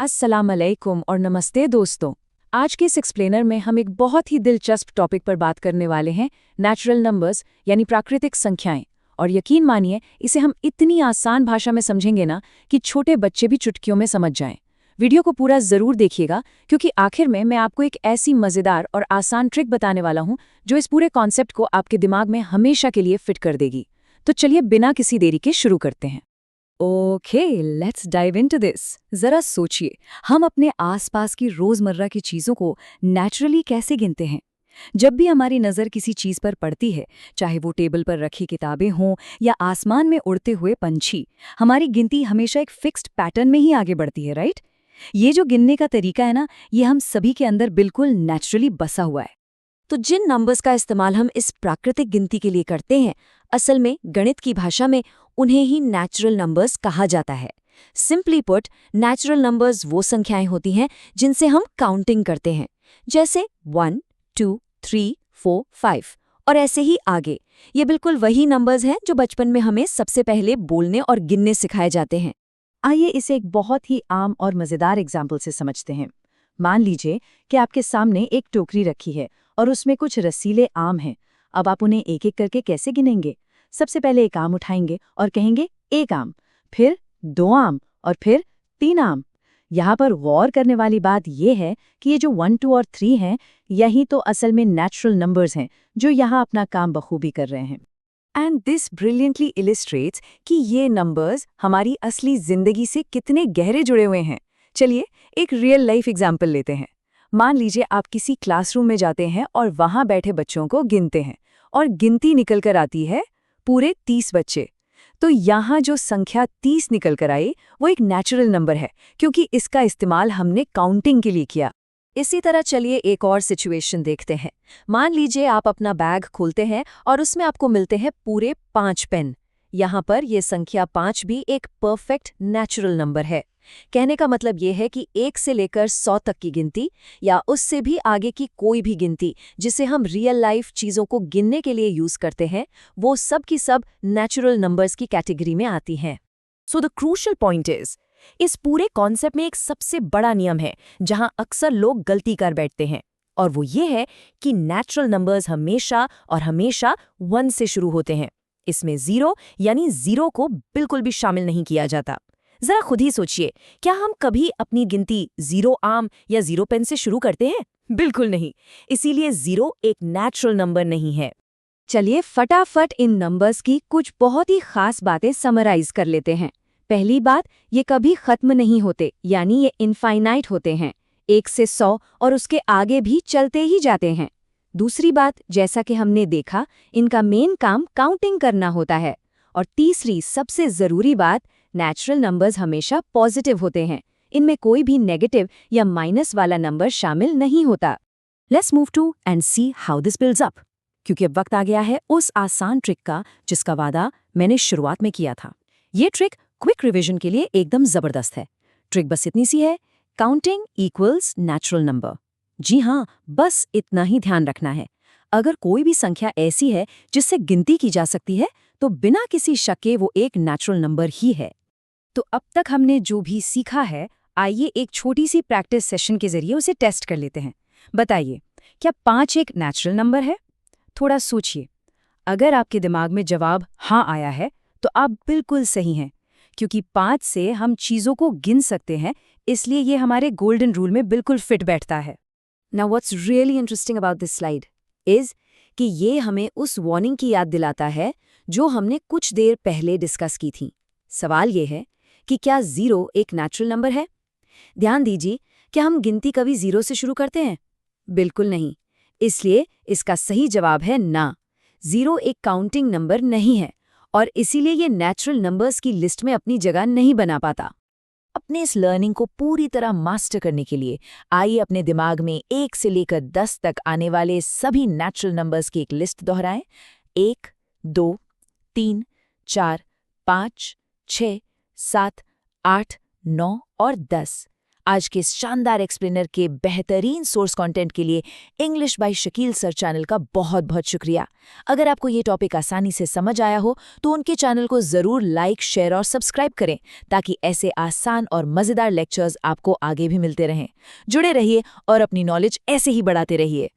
अस्सलाम अलैकुम और नमस्ते दोस्तों। आज के इस एक्सप्लेनर में हम एक बहुत ही दिलचस्प टॉपिक पर बात करने वाले हैं, नेचुरल नंबर्स यानी प्राकृतिक संख्याएं। और यकीन मानिए, इसे हम इतनी आसान भाषा में समझेंगे ना कि छोटे बच्चे भी चुटकियों में समझ जाएं। वीडियो को पूरा जरूर देखिएगा, क्योंकि आखिर में मैं आपको एक ऐसी मजेदार और आसान ट्रिक बताने वाला हूं जो इस पूरे कॉन्सेप्ट को आपके दिमाग में हमेशा के लिए फिट कर देगी। तो चलिए बिना किसी देरी के शुरू करते हैं। Okay, let's dive into this. जरा सोचिए, हम अपने आसपास की रोजमर्रा की चीजों को नेचुरली कैसे गिनते हैं। जब भी हमारी नजर किसी चीज पर पड़ती है, चाहे वो टेबल पर रखी किताबें हों या आसमान में उड़ते हुए पंछी, हमारी गिनती हमेशा एक फिक्स्ड पैटर्न में ही आगे बढ़ती है, राइट? ये जो गिनने का तरीका है ना, ये हम सभी के अंदर बिल्कुल नेचुरली बसा हुआ है। तो जिन नंबर्स का इस्तेमाल हम इस प्राकृतिक गिनती के लिए करते हैं, असल में गणित की भाषा में उन्हें ही नेचुरल नंबर्स कहा जाता है। सिंपली पुट, नेचुरल नंबर्स वो संख्याएं होती हैं जिनसे हम काउंटिंग करते हैं, जैसे 1, 2, 3, 4, 5 और ऐसे ही आगे। ये बिल्कुल वही नंबर्स हैं जो बचपन में हमें सबसे पहले बोलने और गिनने सिखाए जाते हैं। आइए इसे एक बहुत ही आम और मजेदार एग्जाम्पल से समझते हैं। मान लीजिए कि आपके सामने एक टोकरी रखी है और उसमें कुछ रसीले आम हैं। अब आप उन्हें एक एक करके कैसे गिनेंगे? सबसे पहले एक आम उठाएंगे और कहेंगे 1 आम, फिर 2 आम और फिर 3 आम। यहाँ पर गौर करने वाली बात यह है कि ये जो 1, 2 और 3 हैं, यही तो असल में नेचुरल नंबर्स हैं जो यहाँ अपना काम बखूबी कर रहे हैं। एंड दिस ब्रिलियंटली इलिस्ट्रेट्स कि ये नंबर्स हमारी असली जिंदगी से कितने गहरे जुड़े हुए हैं। चलिए एक रियल लाइफ एग्जाम्पल लेते हैं। मान लीजिए आप किसी क्लासरूम में जाते हैं और वहां बैठे बच्चों को गिनते हैं और गिनती निकल कर आती है पूरे 30 बच्चे। तो यहाँ जो संख्या 30 निकल कर आई वो एक नेचुरल नंबर है, क्योंकि इसका इस्तेमाल हमने काउंटिंग के लिए किया। इसी तरह चलिए एक और सिचुएशन देखते हैं। मान लीजिए आप अपना बैग खोलते हैं और उसमें आपको मिलते हैं पूरे 5 पेन। यहाँ पर यह संख्या 5 भी एक परफेक्ट नेचुरल नंबर है। कहने का मतलब ये है कि 1 से लेकर 100 तक की गिनती या उससे भी आगे की कोई भी गिनती जिसे हम रियल लाइफ चीज़ों को गिनने के लिए यूज़ करते हैं, वो सब की सब नेचुरल नंबर्स की कैटेगरी में आती हैं। So the crucial point is, इस पूरे कॉन्सेप्ट में एक सबसे बड़ा नियम है जहां अक्सर लोग गलती कर बैठते हैं, और वो ये है कि नेचुरल नंबर्स हमेशा और हमेशा 1 से शुरू होते हैं। इसमें 0 यानी 0 को बिल्कुल भी शामिल नहीं किया जाता। जरा खुद ही सोचिए, क्या हम कभी अपनी गिनती 0 आम या 0 पेन से शुरू करते हैं? बिल्कुल नहीं। इसीलिए 0 एक नेचुरल नंबर नहीं है। चलिए फटाफट इन नंबर्स की कुछ बहुत ही खास बातें समराइज कर लेते हैं। पहली बात, ये कभी खत्म नहीं होते, यानी ये इनफाइनाइट होते हैं। 1 से 100 और उसके आगे भी चलते ही जाते हैं। दूसरी बात, जैसा कि हमने देखा, इनका मेन काम काउंटिंग करना होता है। और तीसरी सबसे ज़रूरी बात, नेचुरल नंबर्स हमेशा पॉजिटिव होते हैं। इनमें कोई भी नेगेटिव या माइनस वाला नंबर शामिल नहीं होता। Let's move to and see how this builds up, क्योंकि अब वक्त आ गया है उस आसान ट्रिक का जिसका वादा मैंने शुरुआत में किया था। ये ट्रिक क्विक रिवीजन के लिए एकदम जबरदस्त है। ट्रिक बस इतनी सी है, काउंटिंग इक्वल्स नेचुरल नंबर। जी हाँ, बस इतना ही ध्यान रखना है। अगर कोई भी संख्या ऐसी है जिससे गिनती की जा सकती है, तो बिना किसी शक के वो एक नेचुरल नंबर ही है। तो अब तक हमने जो भी सीखा है, आइए एक छोटी सी प्रैक्टिस सेशन के जरिए उसे टेस्ट कर लेते हैं। बताइए, क्या 5 एक नेचुरल नंबर है? थोड़ा सोचिए। अगर आपके दिमाग में जवाब हाँ आया है, तो आप बिल्कुल सही हैं, क्योंकि 5 से हम चीज़ों को गिन सकते हैं, इसलिए ये हमारे गोल्डन रूल में बिल्कुल फिट बैठता है। Now what's really interesting about this slide is कि ये हमें उस वार्निंग की याद दिलाता है जो हमने कुछ देर पहले डिस्कस की थी। सवाल ये है कि क्या 0 एक नेचुरल नंबर है? ध्यान दीजिए, क्या हम गिनती कभी 0 से शुरू करते हैं? बिल्कुल नहीं। इसलिए इसका सही जवाब है ना। 0 एक काउंटिंग नंबर नहीं है और इसीलिए ये नेचुरल नंबर्स की लिस्ट में अपनी जगह नहीं बना पाता। अपने इस लर्निंग को पूरी तरह मास्टर करने के लिए आइए अपने दिमाग में 1 से लेकर 10 तक आने वाले सभी नेचुरल नंबर्स की एक लिस्ट दोहराएं। 1, 2, 3, 4, 5, 6, 7, 8, 9 और 10। आज के इस शानदार एक्सप्लेनर के बेहतरीन सोर्स कंटेंट के लिए English by Shakeel sir channel का बहुत बहुत शुक्रिया। अगर आपको ये टॉपिक आसानी से समझ आया हो तो उनके चैनल को ज़रूर लाइक, शेयर और सब्सक्राइब करें ताकि ऐसे आसान और मज़ेदार लेक्चर्स आपको आगे भी मिलते रहें। जुड़े रहिए और अपनी नॉलेज ऐसे ही बढ़ाते रहिए।